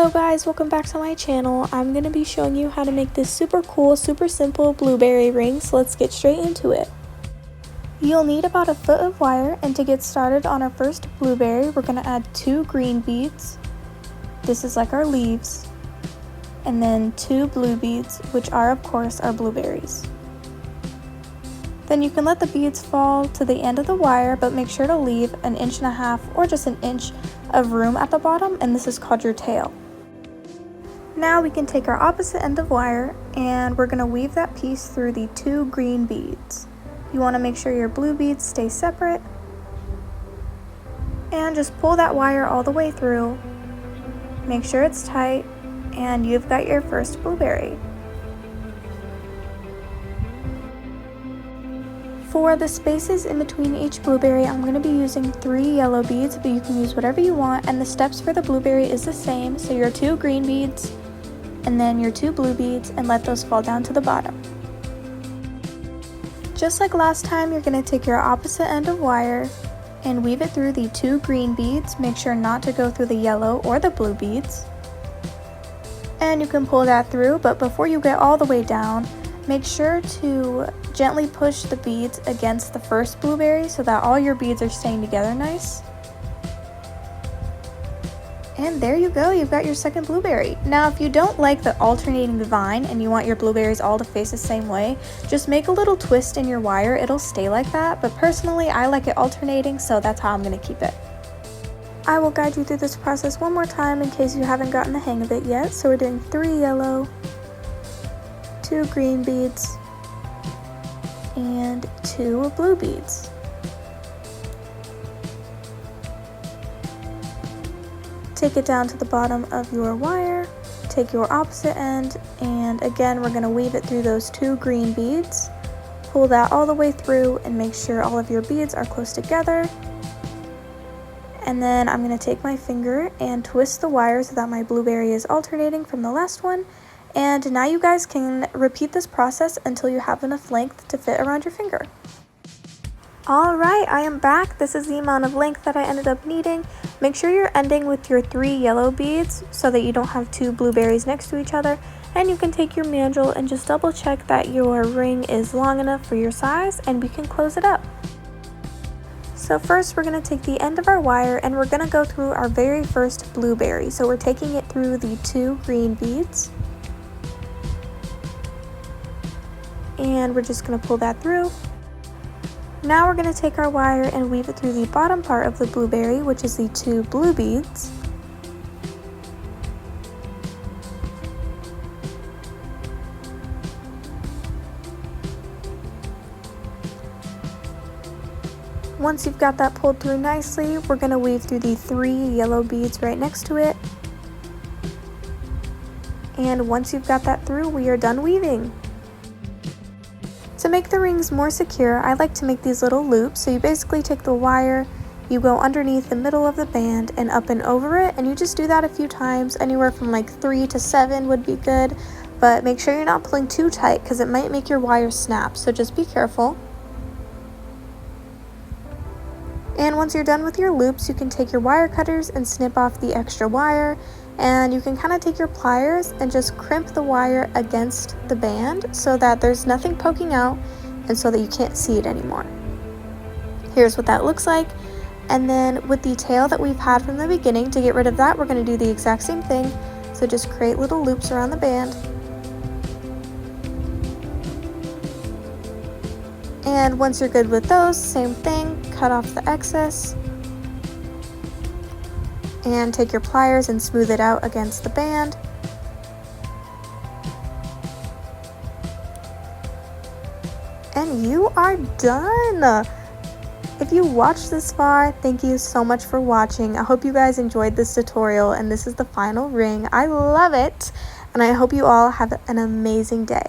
Hello guys, welcome back to my channel. I'm going to be showing you how to make this super cool, super simple blueberry ring, so let's get straight into it. You'll need about a foot of wire, and to get started on our first blueberry, we're going to add 2 green beads. This is like our leaves. And then 2 blue beads, which are of course our blueberries. Then you can let the beads fall to the end of the wire, but make sure to leave 1.5 inches or just 1 inch of room at the bottom, and this is called your tail. Now we can take our opposite end of wire and we're going to weave that piece through the 2 green beads. You want to make sure your blue beads stay separate and just pull that wire all the way through. Make sure it's tight and you've got your first blueberry. For the spaces in between each blueberry, I'm going to be using 3 yellow beads, but you can use whatever you want, and the steps for the blueberry is the same. So your 2 green beads and then your 2 blue beads, and let those fall down to the bottom. Just like last time, you're going to take your opposite end of wire and weave it through the 2 green beads. Make sure not to go through the yellow or the blue beads. And you can pull that through, but before you get all the way down, make sure to gently push the beads against the first blueberry so that all your beads are staying together nice. And there you go, you've got your second blueberry. Now if you don't like the alternating vine and you want your blueberries all to face the same way, just make a little twist in your wire, it'll stay like that. But personally, I like it alternating, so that's how I'm going to keep it. I will guide you through this process one more time in case you haven't gotten the hang of it yet. So we're doing 3 yellow, 2 green beads, and 2 blue beads. Take it down to the bottom of your wire, take your opposite end, and again we're going to weave it through those 2 green beads. Pull that all the way through and make sure all of your beads are close together. And then I'm going to take my finger and twist the wire so that my blueberry is alternating from the last one. And now you guys can repeat this process until you have enough length to fit around your finger. Alright, I am back. This is the amount of length that I ended up needing. Make sure you're ending with your 3 yellow beads so that you don't have 2 blueberries next to each other. And you can take your mandrel and just double check that your ring is long enough for your size, and we can close it up. So first we're going to take the end of our wire and we're going to go through our very first blueberry. So we're taking it through the 2 green beads. And we're just going to pull that through. Now we're going to take our wire and weave it through the bottom part of the blueberry, which is the 2 blue beads. Once you've got that pulled through nicely, we're going to weave through the 3 yellow beads right next to it. And once you've got that through, we are done weaving. To make the rings more secure, I like to make these little loops. So you basically take the wire, you go underneath the middle of the band and up and over it, and you just do that a few times. Anywhere from like 3 to 7 would be good, but make sure you're not pulling too tight because it might make your wire snap, so just be careful. And once you're done with your loops, you can take your wire cutters and snip off the extra wire. And you can kind of take your pliers and just crimp the wire against the band so that there's nothing poking out and so that you can't see it anymore. Here's what that looks like. And then with the tail that we've had from the beginning, to get rid of that, we're going to do the exact same thing. So just create little loops around the band. And once you're good with those, same thing, cut off the excess. And take your pliers and smooth it out against the band. And you are done! If you watched this far, thank you so much for watching. I hope you guys enjoyed this tutorial, and this is the final ring. I love it, and I hope you all have an amazing day.